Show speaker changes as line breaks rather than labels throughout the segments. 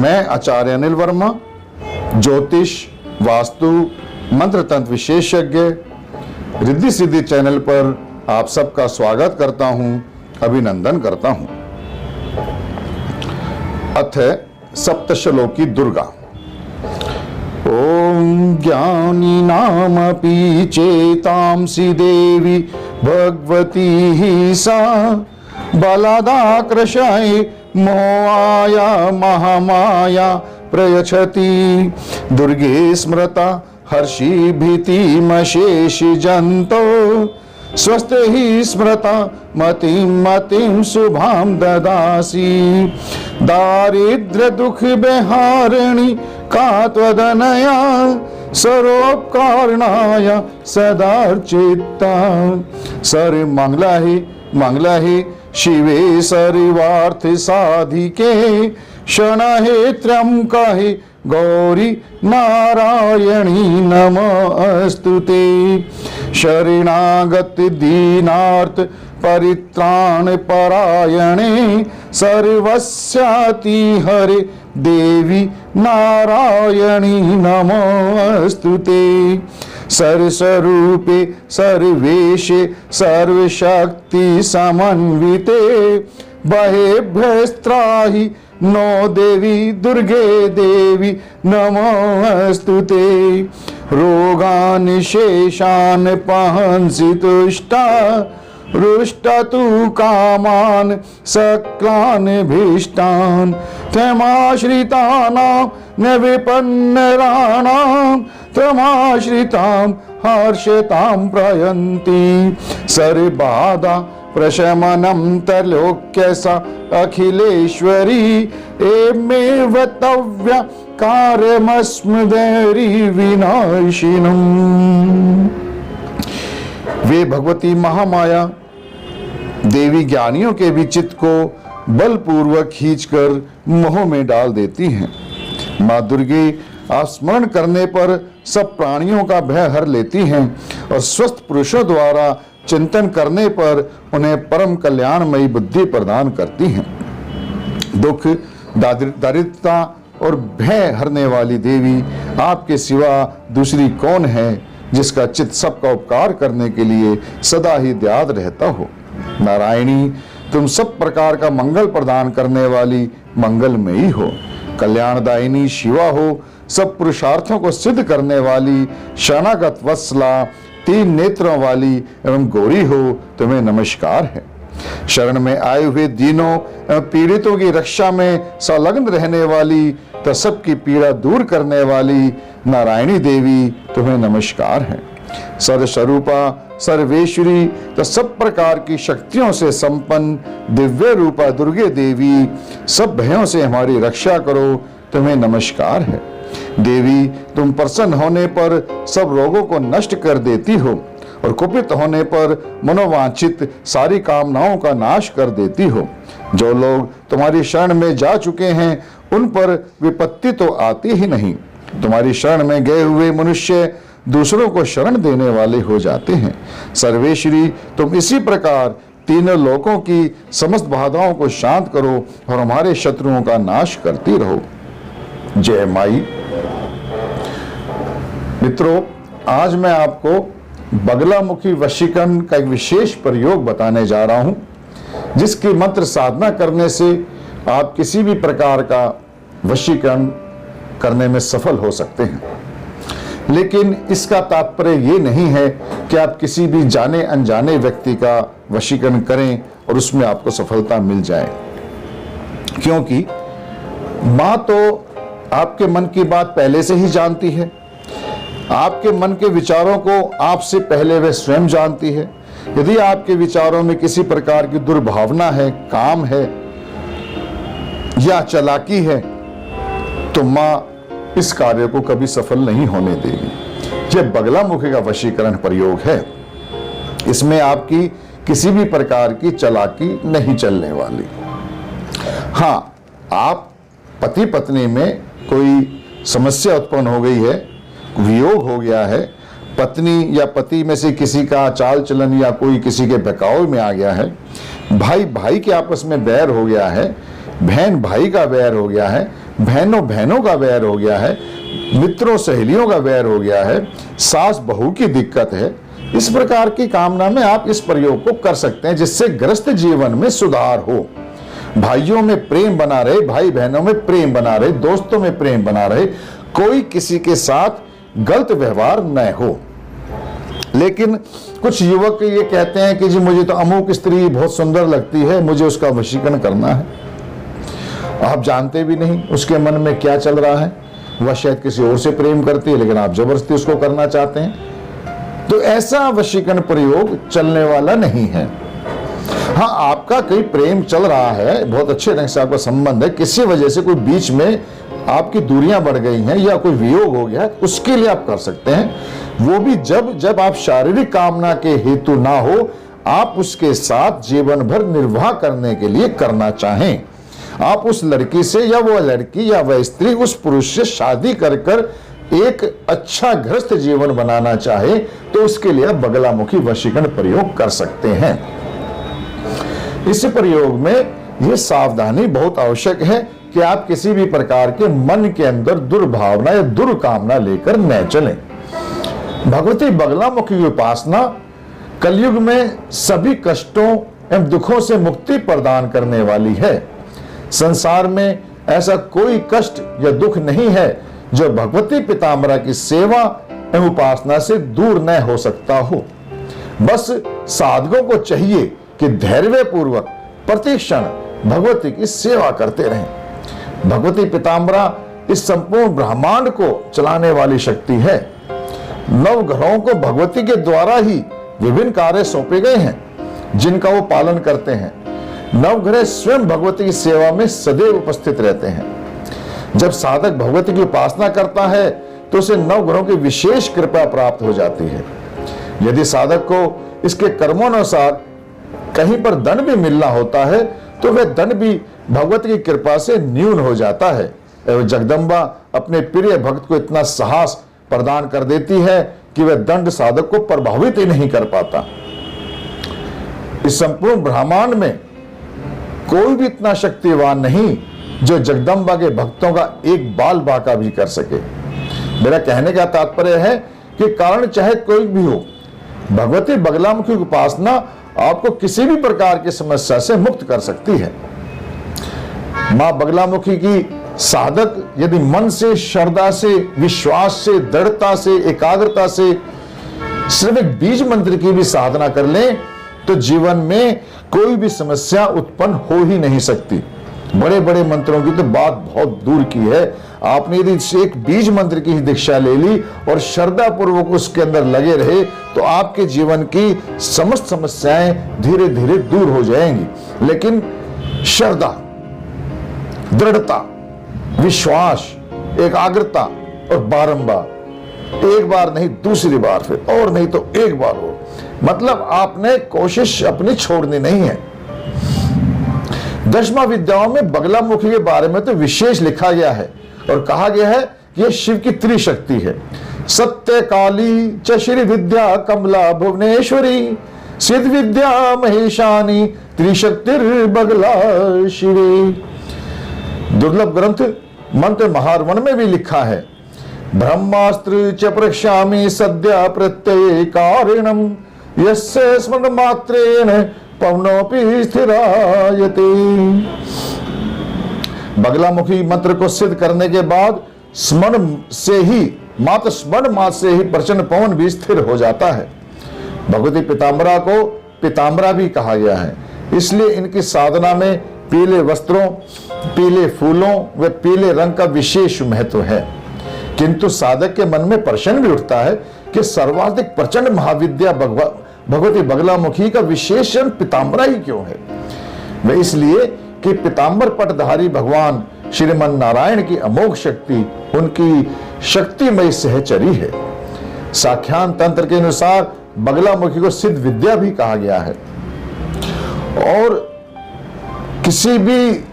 मैं आचार्य अनिल वर्मा, ज्योतिष, वास्तु, मंत्र तंत्र विशेषज्ञ, रिद्धि सिद्धि चैनल पर आप सबका स्वागत करता हूं, अभिनंदन करता हूं। अथ सप्तश्लोकी दुर्गा। ओम ज्ञानी नामपि चेतांसि देवी भगवती ही सा बलादाकृशाय मोहाया महामाया प्रयच्छति दुर्गे स्मृता हर्षि भीतिमशेषि जंतो स्वस्थ ही स्मृता मतिम शुभाम ददासी दारिद्र्य दुख बेहारिणी का त्वदनया सर्वोपकारणाय सदार्चिता सर मंगला ही शिवे सर्वार्थ साधिके क्षण हे त्र्यंबका हे गौरी नारायणी नमोस्तुते शरणागत दीनार्थ परित्राण परायणे सर्वस्याति हरे देवी नारायणी नमोस्तुते सर्वस्वरूपे सर्वेशे सर्वशक्ति समन्विते बहेभ्यस्त्राहि नो देवी दुर्गे देवी नमोस्तुते रोगान् शेषान् पहंसि तुष्टा रुष्टा तु कामान् सक्लान् भीष्टान् त्वमाश्रितानां न विपन्नराणां त्वमाश्रितां हर्षतां प्रयन्ति सर्वबाधा प्रशमनं त्रैलोक्य सा अखिलेश्वरी एमेव तव्य कार्यमस्मदेरि विनाशिनम्। वे भगवती महामाया देवी ज्ञानियों के भी चित्त को बलपूर्वक खींचकर मोह में डाल देती हैं। माँ दुर्गे आप स्मरण करने पर सब प्राणियों का भय हर लेती हैं और स्वस्थ पुरुषों द्वारा चिंतन करने पर उन्हें परम कल्याणमयी बुद्धि प्रदान करती हैं। दुख, दारिद्रता और भय हरने वाली देवी आपके सिवा दूसरी कौन है जिसका चित्त सबका उपकार करने के लिए सदा ही दयाद रहता हो। नारायणी, तुम सब प्रकार का मंगल प्रदान करने वाली मंगलमयी हो। कल्याणदायिनी शिवा हो, सब पुरुषार्थों को सिद्ध करने वाली शरणागत वत्सला, तीन नेत्रों वाली एवं गौरी हो, तुम्हें नमस्कार है। शरण में आए हुए दीनों एवं पीड़ितों की रक्षा में संलग्न रहने वाली तो सबकी पीड़ा दूर करने वाली नारायणी देवी, तुम्हें नमस्कार है। सर्वस्वरूपा सर्वेश्वरी तो सब प्रकार की शक्तियों से संपन्न दिव्य रूपा दुर्गे देवी, सब भयों से हमारी रक्षा करो, तुम्हें नमस्कार है। देवी, तुम प्रसन्न होने पर सब रोगों को नष्ट कर देती हो और कुपित होने पर मनोवांछित सारी कामनाओं का नाश कर देती हो। जो लोग तुम्हारी शरण में जा चुके हैं उन पर विपत्ति तो आती ही नहीं। तुम्हारी शरण में गए हुए मनुष्य दूसरों को शरण देने वाले हो जाते हैं। सर्वेश्वरी, तुम इसी प्रकार तीनों लोकों की समस्त बाधाओं को शांत करो और हमारे शत्रुओं का नाश करती रहो। जय माई। मित्रों, आज मैं आपको बगलामुखी वशीकरण का एक विशेष प्रयोग बताने जा रहा हूं, जिसकी मंत्र साधना करने से आप किसी भी प्रकार का वशीकरण करने में सफल हो सकते हैं। लेकिन इसका तात्पर्य ये नहीं है कि आप किसी भी जाने अनजाने व्यक्ति का वशीकरण करें और उसमें आपको सफलता मिल जाए, क्योंकि मां तो आपके मन की बात पहले से ही जानती है। आपके मन के विचारों को आपसे पहले वह स्वयं जानती है। यदि आपके विचारों में किसी प्रकार की दुर्भावना है, काम है या चालाकी है, तो मां इस कार्य को कभी सफल नहीं होने देगी। यह बगलामुखी का वशीकरण प्रयोग है। इसमें आपकी किसी भी प्रकार की चालाकी नहीं चलने वाली। हाँ, आप पति पत्नी में कोई समस्या उत्पन्न हो गई है, वियोग हो गया है, पत्नी या पति में से किसी का चाल चलन या कोई किसी के बहकावे में आ गया है, भाई भाई के आपस में बैर हो गया है, बहन भाई का बैर हो गया है, बहनों बहनों का वैर हो गया है, मित्रों सहेलियों का वैर हो गया है, सास बहू की दिक्कत है, इस प्रकार की कामना में आप इस प्रयोग को कर सकते हैं, जिससे गृहस्थ जीवन में सुधार हो, भाइयों में प्रेम बना रहे, भाई बहनों में प्रेम बना रहे, दोस्तों में प्रेम बना रहे, कोई किसी के साथ गलत व्यवहार न हो। लेकिन कुछ युवक ये कहते हैं कि जी मुझे तो अमुक स्त्री बहुत सुंदर लगती है, मुझे उसका वशीकरण करना है। आप जानते भी नहीं उसके मन में क्या चल रहा है, वह शायद किसी और से प्रेम करती है, लेकिन आप जबरदस्ती उसको करना चाहते हैं। तो ऐसा वशीकरण प्रयोग चलने वाला नहीं है। हाँ, आपका कोई प्रेम चल रहा है, बहुत अच्छे ढंग से आपका संबंध है, किसी वजह से कोई बीच में आपकी दूरियां बढ़ गई हैं या कोई वियोग हो गया, उसके लिए आप कर सकते हैं। वो भी जब आप शारीरिक कामना के हेतु ना हो, आप उसके साथ जीवन भर निर्वाह करने के लिए करना चाहें। आप उस लड़की से या वो लड़की या वह स्त्री उस पुरुष से शादी कर एक अच्छा गृहस्थ जीवन बनाना चाहे, तो उसके लिए आप बगलामुखी वशीकरण प्रयोग कर सकते हैं। इस प्रयोग में यह सावधानी बहुत आवश्यक है कि आप किसी भी प्रकार के मन के अंदर दुर्भावना या दुर्कामना लेकर न चलें। भगवती बगलामुखी की उपासना कलयुग में सभी कष्टों एवं दुखों से मुक्ति प्रदान करने वाली है। संसार में ऐसा कोई कष्ट या दुख नहीं है जो भगवती पीताम्बरा की सेवा एवं उपासना से दूर न हो सकता हो। बस साधकों को चाहिए कि धैर्य पूर्वक प्रतिक्षण भगवती की सेवा करते रहें। भगवती पीताम्बरा इस संपूर्ण ब्रह्मांड को चलाने वाली शक्ति है। नवग्रहों को भगवती के द्वारा ही विभिन्न कार्य सौंपे गए हैं, जिनका वो पालन करते हैं। नवग्रह स्वयं भगवती की सेवा में सदैव उपस्थित रहते हैं। जब साधक भगवती की उपासना करता है तो उसे नवग्रहों की विशेष कृपा प्राप्त हो जाती है। यदि साधक को इसके कर्मोनुसार कहीं पर दंड भी मिलना होता है तो वह दंड भी भगवती की कृपा से न्यून हो जाता है। एवं जगदम्बा अपने प्रिय भक्त को इतना साहस प्रदान कर देती है कि वह दंड साधक को प्रभावित ही नहीं कर पाता। इस संपूर्ण ब्रह्मांड में कोई भी इतना शक्तिवान नहीं जो जगदम्बा के भक्तों का एक बाल बांका भी कर सके। मेरा कहने का तात्पर्य है कि कारण चाहे कोई भी हो, भगवती बगलामुखी की उपासना आपको किसी भी प्रकार की समस्या से मुक्त कर सकती है। मां बगलामुखी की साधक यदि मन से, श्रद्धा से, विश्वास से, दृढ़ता से, एकाग्रता से सिर्फ एक बीज मंत्र की भी साधना कर लें तो जीवन में कोई भी समस्या उत्पन्न हो ही नहीं सकती। बड़े बड़े मंत्रों की तो बात बहुत दूर की है। आपने यदि एक बीज मंत्र की ही दीक्षा ले ली और श्रद्धा पूर्वक उसके अंदर लगे रहे तो आपके जीवन की समस्त समस्याएं धीरे धीरे दूर हो जाएंगी। लेकिन श्रद्धा, दृढ़ता, विश्वास, एकाग्रता और बारंबार, एक बार नहीं दूसरी बार, फिर और नहीं तो एक बार हो, मतलब आपने कोशिश अपनी छोड़नी नहीं है। दशमा विद्याओं में बगलामुखी के बारे में तो विशेष लिखा गया है और कहा गया है कि यह शिव की त्रिशक्ति है। सत्य काली च श्री विद्या कमला भुवनेश्वरी, सिद्ध विद्या महेशानी त्रिशक्तिर बगला शिवे। दुर्लभ ग्रंथ मंत्र महारवण में भी लिखा है, ब्रह्मास्त्र च प्रक्षामि सद्य प्रत्यय कारिणम यस्य स्मरण मात्रेण पवनोपि स्थिरायते। बगलामुखी मंत्र को सिद्ध करने के बाद स्मरण से ही, मात्र स्मरण मात्र से ही प्रचंड पवन भी स्थिर हो जाता है। भगवती पीताम्बरा को पीताम्बरा भी कहा गया है, इसलिए इनकी साधना में पीले वस्त्रों, पीले फूलों व पीले रंग का विशेष महत्व है। किंतु साधक के मन में प्रश्न भी उठता है कि सर्वाधिक प्रचंड महाविद्या भगवती बगलामुखी का विशेषण पीताम्बरा ही क्यों है? वह इसलिए कि पीताम्बर पटधारी भगवान श्रीमन नारायण की अमोघ शक्ति उनकी शक्तिमय सहचरी है। साख्यान तंत्र के अनुसार बगलामुखी को सिद्ध विद्या भी कहा गया है। और किसी भी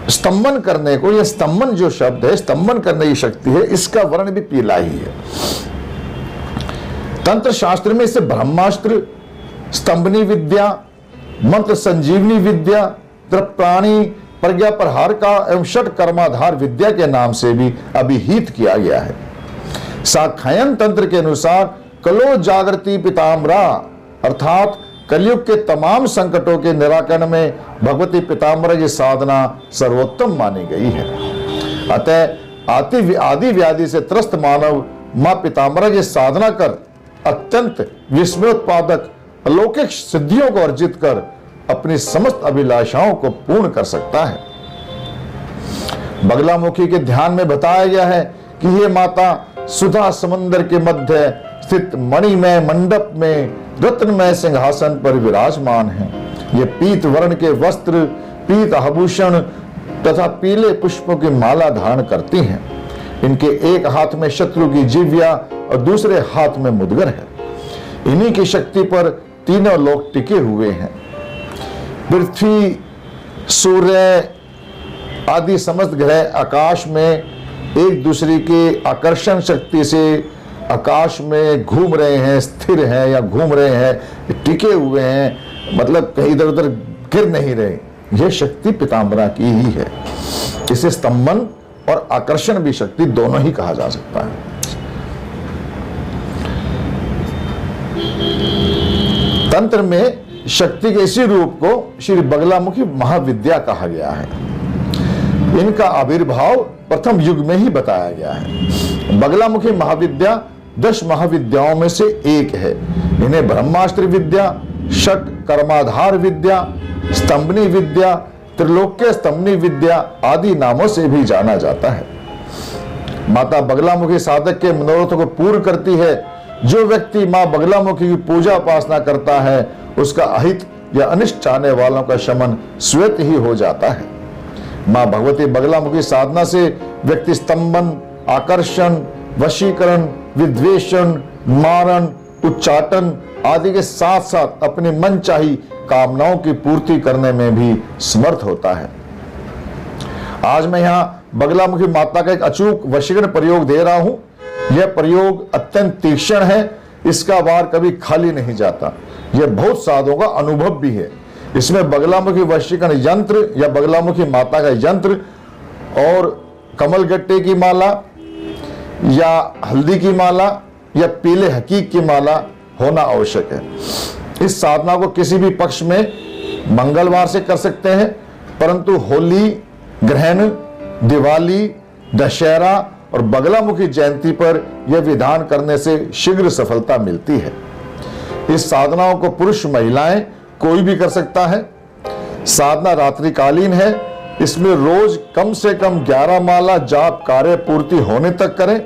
स्तंभन करने को, यह स्तंभन जो शब्द है, स्तंभन करने की शक्ति है, इसका वर्ण भी पीला ही है। तंत्र शास्त्र में इसे ब्रह्मास्त्र, स्तंभनी विद्या, मंत्र संजीवनी विद्या, प्राणी प्रज्ञा प्रहार का एवं षट कर्माधार विद्या के नाम से भी अभिहित किया गया है। साख्यायन तंत्र के अनुसार कलो जागृति पिताम्बरा अर्थात कलयुग के तमाम संकटों के निराकरण में भगवती पिताम्बरा की साधना सर्वोत्तम मानी गई है। अतः आदि व्याधि से त्रस्त मानव मां पिताम्बरा की साधना कर अत्यंत विस्मयोत्पादक अलौकिक सिद्धियों को अर्जित कर अपनी समस्त अभिलाषाओं को पूर्ण कर सकता है। बगलामुखी के ध्यान में बताया गया है कि ये माता सुधा समंदर के मध्य स्थित मणिमय मंडप में रत्नमय सिंहासन पर विराजमान है। ये पीत वर्ण के वस्त्र, पीत आभूषण तथा पीले पुष्पों की माला धारण करती हैं। इनके एक हाथ में शत्रु की जिह्वा और दूसरे हाथ में मुद्गर है। इन्हीं की शक्ति पर तीनों लोक टिके हुए हैं। पृथ्वी, सूर्य आदि समस्त ग्रह आकाश में एक दूसरे के आकर्षण शक्ति से आकाश में घूम रहे हैं, स्थिर हैं या घूम रहे हैं, टिके हुए हैं, मतलब कहीं इधर उधर गिर नहीं रहे। यह शक्ति पिताम्बरा की ही है। इसे स्तंभन और आकर्षण भी शक्ति दोनों ही कहा जा सकता है। तंत्र में शक्ति के इसी रूप को श्री बगलामुखी महाविद्या कहा गया है। इनका आविर्भाव प्रथम युग में ही बताया गया है। बगलामुखी महाविद्या 10 महाविद्याओं में से एक है। इन्हें ब्रह्मास्त्र विद्या, षट कर्माधार विद्या, स्तंभनी विद्या, त्रिलोक्य स्तंभनी विद्या आदि नामों से भी जाना जाता है। माता बगलामुखी साधक के मनोरथों को पूर्ण करती है। जो व्यक्ति मां बगलामुखी की पूजा उपासना करता है उसका अहित या अनिष्ट चाहने वालों का शमन स्वतः ही हो जाता है। मां भगवती बगलामुखी साधना से व्यक्ति स्तंभन, आकर्षण, वशीकरण, विद्वेषण, मारण, उच्चाटन आदि के साथ साथ अपनी मनचाही कामनाओं की पूर्ति करने में भी समर्थ होता है। आज मैं यहाँ बगलामुखी माता का एक अचूक वशीकरण प्रयोग दे रहा हूं। यह प्रयोग अत्यंत तीक्ष्ण है। इसका वार कभी खाली नहीं जाता। यह बहुत साधुओं का अनुभव भी है। इसमें बगलामुखी वशीकरण यंत्र या बगलामुखी माता का यंत्र और कमलगट्टे की माला या हल्दी की माला या पीले हकीक की माला होना आवश्यक है। इस साधना को किसी भी पक्ष में मंगलवार से कर सकते हैं, परंतु होली, ग्रहण, दिवाली, दशहरा और बगलामुखी जयंती पर यह विधान करने से शीघ्र सफलता मिलती है। इस साधनाओं को पुरुष महिलाएं कोई भी कर सकता है। साधना रात्रिकालीन है। इसमें रोज कम से कम 11 माला जाप कार्य पूर्ति होने तक करें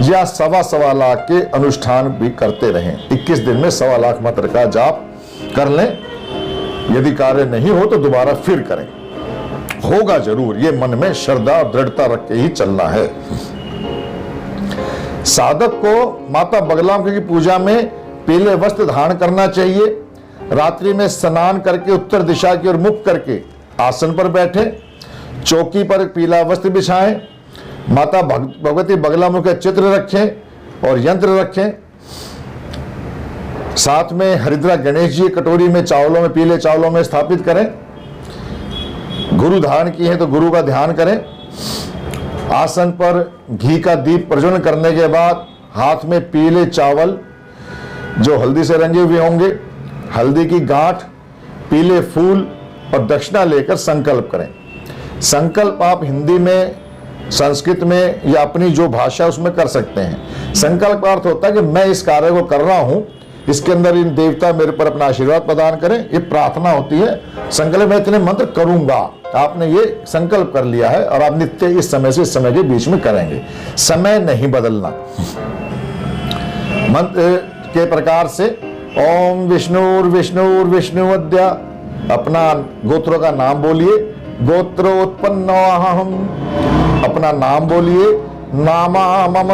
या 1.25 लाख के अनुष्ठान भी करते रहें। 21 दिन में 1.25 लाख मंत्र का जाप कर लें। यदि कार्य नहीं हो तो दोबारा फिर करें। होगा जरूर। ये मन में श्रद्धा और दृढ़ता रख के ही चलना है। साधक को माता बगलामुखी की पूजा में पीले वस्त्र धारण करना चाहिए। रात्रि में स्नान करके उत्तर दिशा की ओर मुख करके आसन पर बैठे, चौकी पर पीला वस्त्र बिछाएं, माता भगवती बगलामुखी का चित्र रखें और यंत्र रखें। साथ में हरिद्रा गणेश जी कटोरी में चावलों में, पीले चावलों में स्थापित करें। गुरु धारण किए हैं तो गुरु का ध्यान करें। आसन पर घी का दीप प्रज्वलन करने के बाद हाथ में पीले चावल जो हल्दी से रंगे हुए होंगे, हल्दी की गांठ, पीले फूल और दक्षिणा लेकर संकल्प करें। संकल्प आप हिंदी में, संस्कृत में या अपनी जो भाषा उसमें कर सकते हैं। संकल्प का अर्थ होता है कि मैं इस कार्य को कर रहा हूं, इसके अंदर इन देवता मेरे पर अपना आशीर्वाद प्रदान करें। ये प्रार्थना होती है। संकल्प मैं इतने मंत्र करूंगा, आपने ये संकल्प कर लिया है और आप नित्य इस समय से इस समय के बीच में करेंगे। समय नहीं बदलना। मंत्र के प्रकार से ओम विष्णुर्विष्णुर्विष्णुवद्या, अपना गोत्रों का नाम बोलिए। गोत्रोत्पन्नोऽहम्, अपना नाम बोलिए। नामा मम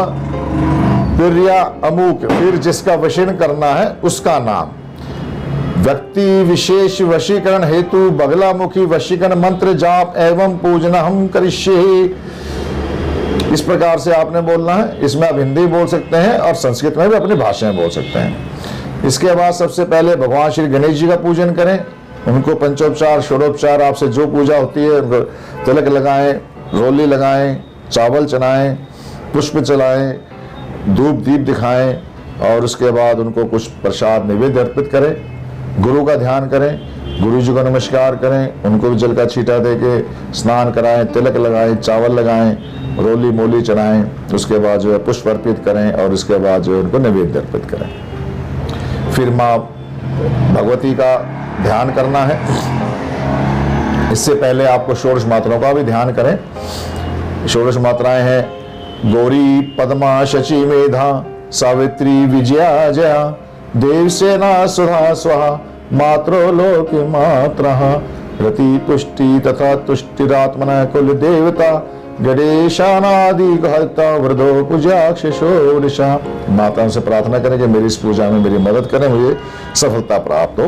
प्रिया अमुक, फिर जिसका वशीकरण करना है उसका नाम। व्यक्ति विशेष वशीकरण हेतु बगलामुखी वशीकरण मंत्र जाप एवं पूजन हम करिष्ये। इस प्रकार से आपने बोलना है। इसमें आप हिंदी बोल सकते हैं और संस्कृत में भी अपनी भाषा में बोल सकते हैं। इसके बाद सबसे पहले भगवान श्री गणेश जी का पूजन करें। उनको पंचोपचार षोडोपचार आपसे जो पूजा होती है उनको तिलक लगाएं, रोली लगाएं, चावल चढ़ाएं, पुष्प चलाएं, धूप दीप दिखाएं और उसके बाद उनको कुछ प्रसाद निवेद्य अर्पित करें। गुरु का ध्यान करें, गुरु जी को नमस्कार करें, उनको भी जल का छींटा दे के स्नान कराएं, तिलक लगाएं, चावल लगाएं, रोली मोली चढ़ाएं, उसके बाद जो है पुष्प अर्पित करें और उसके बाद जो है उनको नैवेद्य अर्पित करें। फिर माँ भगवती का ध्यान करना है। इससे पहले आपको षोडश मात्राओं का भी ध्यान करें। षोडश मात्राएं हैं गौरी, पद्मा, शची, मेधा, सावित्री, विजया, जया, देवसेना, सुधा, स्वाहा, मात्रो लोके मात्रः, रति, पुष्टि तथा तुष्टिरात्मना कुल देवता, गणेशानादि हर्ता, वृद्धो पूजाक्ष षोडशा। माताओं से प्रार्थना करें कि मेरी इस पूजा में मेरी मदद करें, मुझे सफलता प्राप्त हो।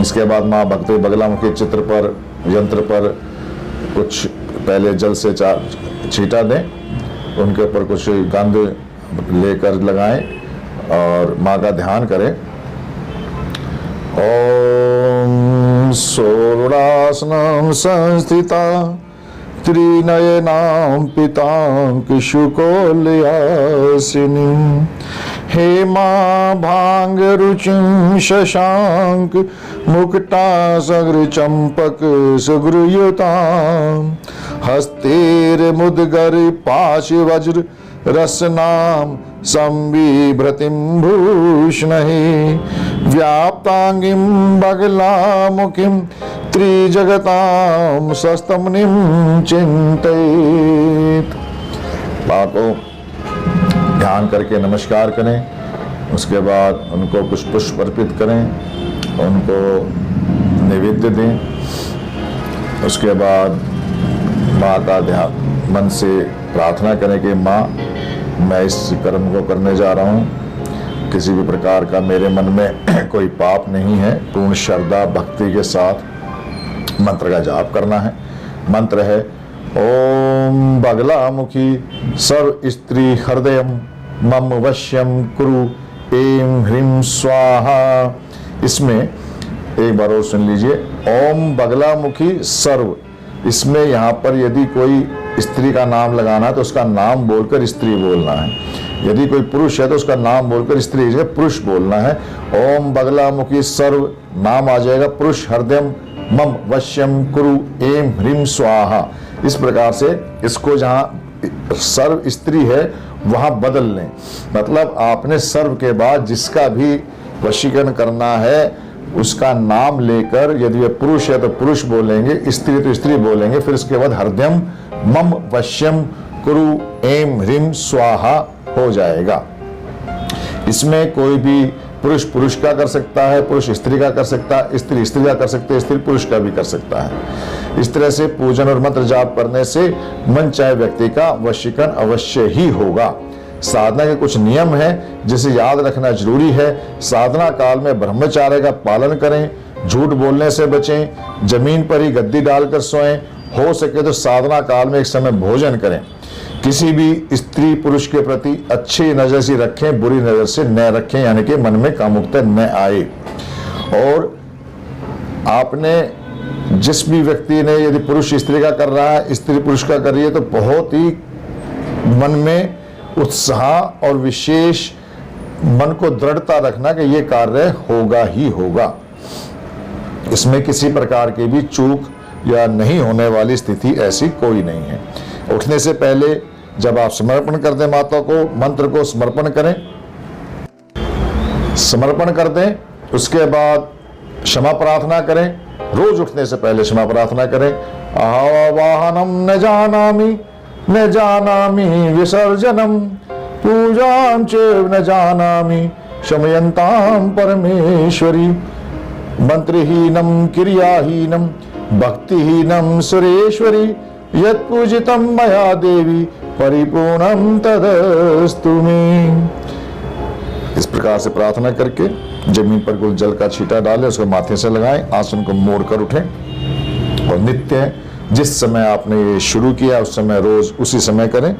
इसके बाद माँ भक्ति बगलामुखी चित्र पर, यंत्र पर कुछ पहले जल से छींटा दें, उनके ऊपर कुछ गंध लेकर लगाएं और माँ का ध्यान करें। ओम सोडासनं संस्थिता त्रिनयनां पितां शुकोलयासिनीं, हेमाभांगरुचिं शशांक मुकुटा सग्रचंपक सुगृयुतां, हस्तेर्मुद्गर पाशवज्र रसनां संबिभ्रतिं भूषणहि, व्याप्तांगीं बगलामुखीं त्रिजगतां सस्तमुनिं चिंतयेत्। माँ को ध्यान करके नमस्कार करें, उसके बाद उनको कुछ पुष्प अर्पित करें, उनको नैवेद्य दें। उसके बाद माँ का ध्यान मन से प्रार्थना करें कि माँ मैं इस कर्म को करने जा रहा हूँ, किसी भी प्रकार का मेरे मन में कोई पाप नहीं है। पूर्ण श्रद्धा भक्ति के साथ मंत्र का जाप करना है। मंत्र है ओम बगलामुखी सर्व स्त्री हृदयम मम वश्यम कुरु ऐं ह्रीं स्वाहा। इसमें एक बार और सुन लीजिए, ओम बगलामुखी सर्व। इसमें यहाँ पर यदि कोई स्त्री का नाम लगाना है तो उसका नाम बोलकर स्त्री बोलना है, यदि कोई पुरुष है तो उसका नाम बोलकर स्त्री जगह पुरुष बोलना है। ओम बगलामुखी सर्व नाम आ जाएगा पुरुष, हृदयम मम वश्यम कुरु ऐं ह्रीं स्वाहा। इस प्रकार से इसको जहाँ सर्व स्त्री है वहां बदल लें, मतलब आपने सर्व के बाद जिसका भी वशीकरण करना है उसका नाम लेकर, यदि वह पुरुष है तो पुरुष बोलेंगे, स्त्री तो स्त्री बोलेंगे, फिर उसके बाद हृदयम मम वश्यम कुरु ऐं ह्रीं स्वाहा हो जाएगा। इसमें कोई भी पुरुष पुरुष का कर सकता है, पुरुष स्त्री का कर सकता है, स्त्री स्त्री का कर सकते हैं, स्त्री पुरुष का भी कर सकता है। इस तरह से पूजन और मंत्र जाप करने से मन चाहे व्यक्ति का वशीकरण अवश्य ही होगा। साधना के कुछ नियम हैं जिसे याद रखना जरूरी है। साधना काल में ब्रह्मचार्य का पालन करें, झूठ बोलने से बचें, जमीन पर ही गद्दी डालकर सोएं, हो सके तो साधना काल में एक समय भोजन करें। किसी भी स्त्री पुरुष के प्रति अच्छी नजर से रखें, बुरी नजर से न रखें, यानी कि मन में कामुकता न आए। और आपने जिस भी व्यक्ति ने, यदि पुरुष स्त्री का कर रहा है, स्त्री पुरुष का कर रही है, तो बहुत ही मन में उत्साह और विशेष मन को दृढ़ता रखना कि ये कार्य होगा ही होगा। इसमें किसी प्रकार की भी चूक या नहीं होने वाली स्थिति ऐसी कोई नहीं है। उठने से पहले जब आप समर्पण कर दें माता को, मंत्र को समर्पण करें, समर्पण कर दें, उसके बाद क्षमा प्रार्थना करें। रोज उठने से पहले क्षमा प्रार्थना करें। आवाहनम न जानामि न जानामि विसर्जनम, पूजां च न जानामि शमयन्तां परमेश्वरी, मंत्रहीनम क्रियाहीनम भक्तिहीनम सुरेश्वरी, यत्पूजितं मया देवी परिपूर्णं तदस्तु मे। इस प्रकार से प्रार्थना करके जमीन पर कुछ जल का छींटा डालें, उसको माथे से लगाएं, आसन को मोड़कर उठें और नित्य जिस समय आपने ये शुरू किया उस समय रोज उसी समय करें।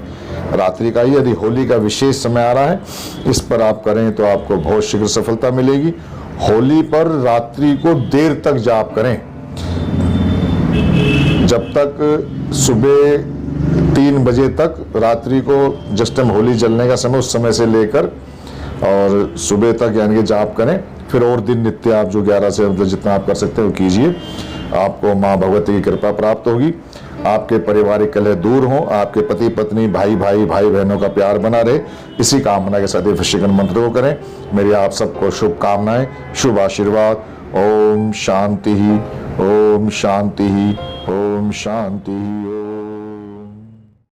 रात्रि का ही, यदि होली का विशेष समय आ रहा है, इस पर आप करें तो आपको बहुत शीघ्र सफलता मिलेगी। होली पर रात्रि को देर तक जाप करें, जब तक सुबह 3 बजे तक, रात्रि को जिस टाइम होली जलने का समय उस समय से लेकर और सुबह तक यानी कि जाप करें। फिर और दिन नित्य आप जो 11 से मतलब जितना आप कर सकते हो कीजिए। आपको माँ भगवती की कृपा प्राप्त होगी, आपके पारिवारिक कलह दूर हो, आपके पति पत्नी भाई बहनों का प्यार बना रहे, इसी कामना के साथ वशीकरण मंत्र को करें। मेरी आप सबको शुभकामनाएं, शुभ आशीर्वाद। ओम शांति ही, ओम शांति ही, ओम शांति ही।